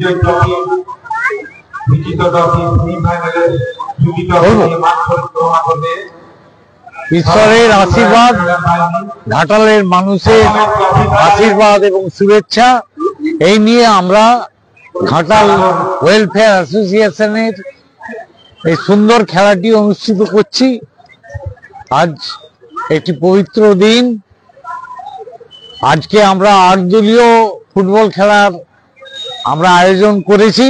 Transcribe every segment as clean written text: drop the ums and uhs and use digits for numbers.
বিজয় trophy, বিজিত trophy, সেমিফাইনালে দুটি trophy নিয়ে মাঠ পরিক্রমা করবে। ঈশ্বরের আশীর্বাদ, ঘাটালের মানুষের আশীর্বাদ এবং শুভেচ্ছা এই নিয়ে আমরা ঘাটাল ওয়েলফেয়ার অ্যাসোসিয়েশনের এই সুন্দর খেলাটি অনুষ্ঠিত করছি। আজ একটি পবিত্র দিন। আজকে আমরা ৮ দলীয় ফুটবল খেলার আমরা আয়োজন করেছি।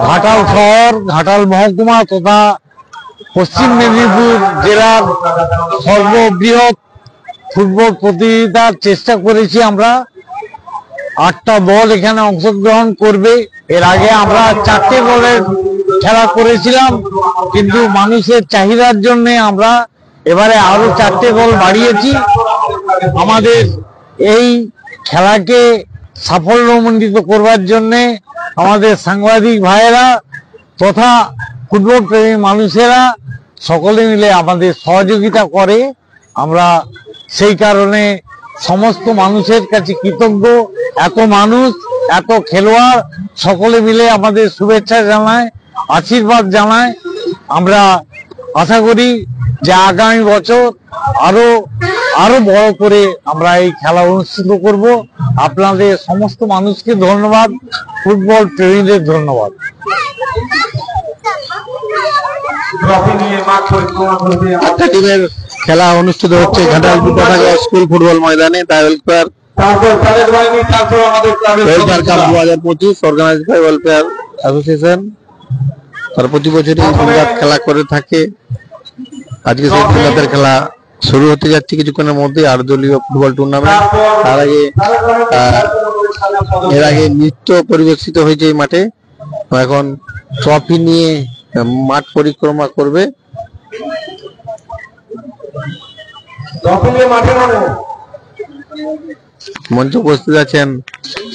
ঘাটাল শহর, ঘাটাল মহকুমা তথা পশ্চিম মেদিনীপুর জেলার সর্ববৃহৎ ফুটবল প্রতিযোগিতার চেষ্টা করেছি আমরা। ৮টা দল এখানে অংশগ্রহণ করবে। এর আগে আমরা 4টে দলের খেলা করেছিলাম, কিন্তু মানুষের চাহিদার জন্য আমরা এবারে আরো 4টে দল বাড়িয়েছি। আমাদের এই খেলাকে সাফল্যমণ্ডিত করবার জন্য আমাদের সাংবাদিক ভাইয়েরা তথা ফুটবল প্রেমী মানুষেরা সকলে মিলে আমাদের সহযোগিতা করে। আমরা সেই কারণে সমস্ত মানুষের কাছে কৃতজ্ঞ। এত মানুষ, এত খেলোয়াড় সকলে মিলে আমাদের শুভেচ্ছা জানায়, আশীর্বাদ জানায়। আমরা আশা করি যে আগামী বছর আরো বড় করে আমরা এই খেলা অনুষ্ঠিত করব। আপনাদের সমস্ত মানুষকে ধন্যবাদ, ফুটবল প্রেমীদের ধন্যবাদ। একটা টিমের খেলা অনুষ্ঠিত হচ্ছে ঘাটাল স্কুল ফুটবল ময়দানে। Welfare cup 2025 organise by welfare association. তার প্রতি বছরই খেলা করে থাকে। আজকে সেই ফুটবলের খেলা শুরু হতে যাচ্ছে কিছুক্ষণের মধ্যে। 8 দলীয় ফুটবল টুর্নামেন্ট। এর আগে নৃত্য পরিবেশিত হয়েছে এই মাঠে। এখন ট্রফি নিয়ে মাঠ পরিক্রমা করবে। মঞ্চে উপস্থিত আছেন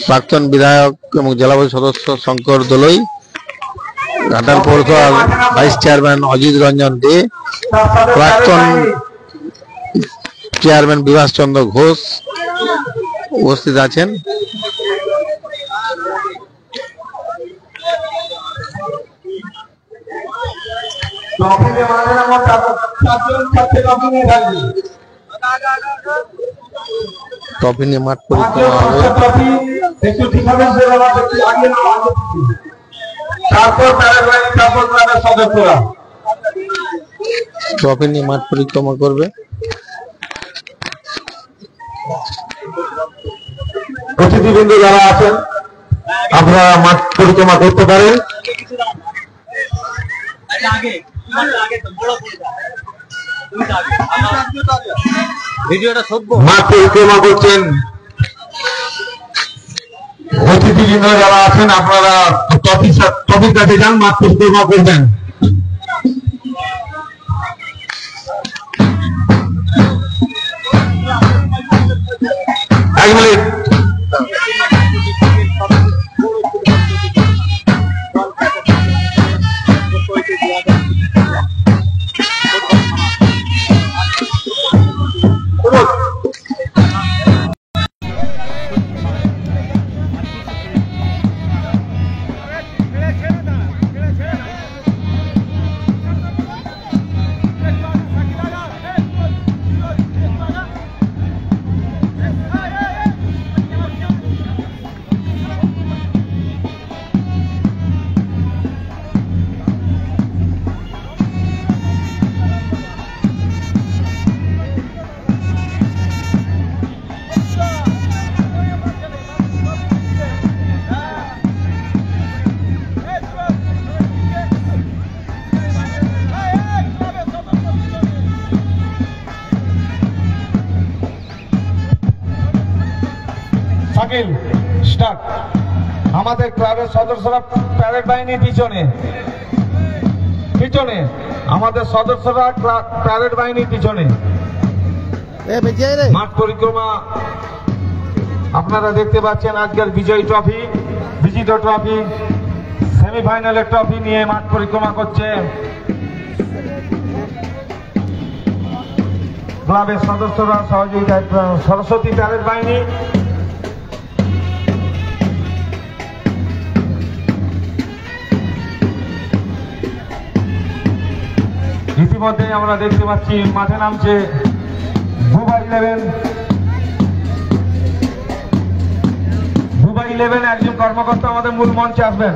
প্রাক্তন বিধায়ক এবং জেলা পরিষদ সদস্য শঙ্কর দোলই, ঘাটাল পৌরসভার ভাইস চেয়ারম্যান অজিত রঞ্জন দে, প্রাক্তন চেয়ারম্যান বিভাস চন্দ্র ঘোষ উপস্থিত আছেন। ট্রফি নিয়ে মাঠ পরিক্রমা হবে। ট্রফি নিয়ে মাঠ পরিক্রমা করবে। অতিথিবৃন্দ যারা আছেন আপনারা মাঠ পরিক্রমা করতে পারেন। মাঠ পরিক্রমা করছেন অতিথিবৃন্দ যারা আছেন আপনারা টপির কাছে যান, মাঠ পরিক্রমা করবেন। এক মিনিট। স্টার্ট। আমাদের ক্লাবের সদস্যরা প্যারেড বাহিনীর পিছনে আমাদের সদস্যরা প্যারেড বাহিনীর পিছনে মাঠ পরিক্রমা আপনারা দেখতে পাচ্ছেন। আজকের বিজয়ী ট্রফি, বিজিত ট্রফি, সেমিফাইনালের ট্রফি নিয়ে মাঠ পরিক্রমা করছে ক্লাবের সদস্যরা সহযোগিতায় সরস্বতী প্যারেড বাহিনী। ইতিমধ্যে আমরা দেখতে পাচ্ছি মাঠে নামছে দুবাই 11। দুবাই 11 একজন কর্মকর্তা আমাদের মূল মঞ্চে আসবেন।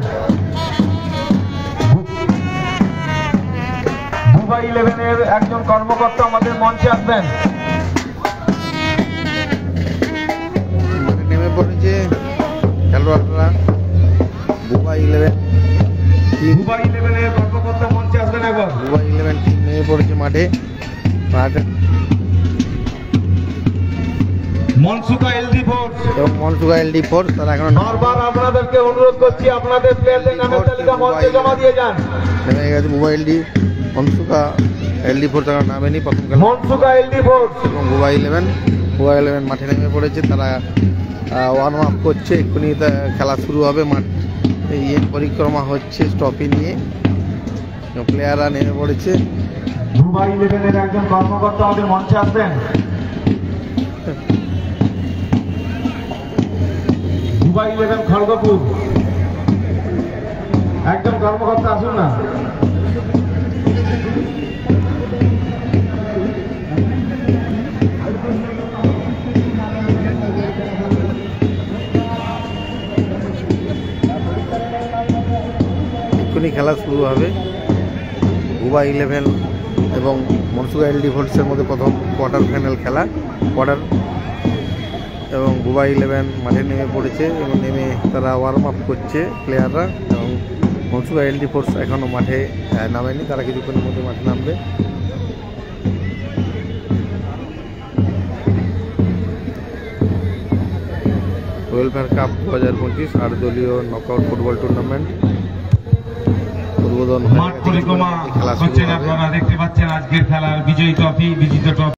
দুবাই 11 এর একজন কর্মকর্তা আমাদের মঞ্চে আসবেন। নেমে পড়েছে খেলোয়াড়রা। দুবাই 11 দুবাই 11 এর কর্মকর্তা মঞ্চে আসবেন একবার। দুবাই 11 টিম নেমে পড়েছে মাঠে। মনসুকা এলডি ফোর্স এবং মনসুকা এলডি ফোর্স তারা এখন বারবার আপনাদেরকে অনুরোধ করছি আপনাদের প্লেয়ারদের নামের তালিকা মঞ্চে জমা দিয়ে যান। নেমে গেছে মোবাইল ডি। মনসুকা এলডি ফোর্স এখন নামেনি প্রথম খেলা। মনসুকা এলডি ফোর্স এবং দুবাই 11 মাঠে নেমে পড়েছে। তারা ওয়ার্ম আপ করছে। এক্ষুনি খেলা শুরু হবে। মাঠ এই পরিক্রমা হচ্ছে ট্রফি নিয়ে। প্লেয়াররা নেমে পড়েছে। দুবাই 11 এর একজন কর্মকর্তা আমাদের মঞ্চে আসবেন। দুবাই 11 খড়গপুর একজন কর্মকর্তা আসুন না। এক্ষুনি খেলা শুরু হবে। দুবাই 11 এবং মনসুকা এলডি ফোর্সের মধ্যে প্রথম কোয়ার্টার ফাইনাল খেলা। এবং দুবাই 11 মাঠে নেমে পড়েছে এবং নেমে তারা ওয়ার্ম আপ করছে প্লেয়াররা। এবং মনসুকা এলডি ফোর্স এখনও মাঠে নামেনি। তারা কিছুক্ষণের মধ্যে মাঠে নামবে। ওয়েলফেয়ার কাপ 2025 8 দলীয় নকআউট ফুটবল টুর্নামেন্ট উদ্বোধন মাঠ পরিক্রমা করছেন আপনারা দেখতে পাচ্ছেন। আজকের খেলার বিজয়ী ট্রফি, বিজিত ট্রফি।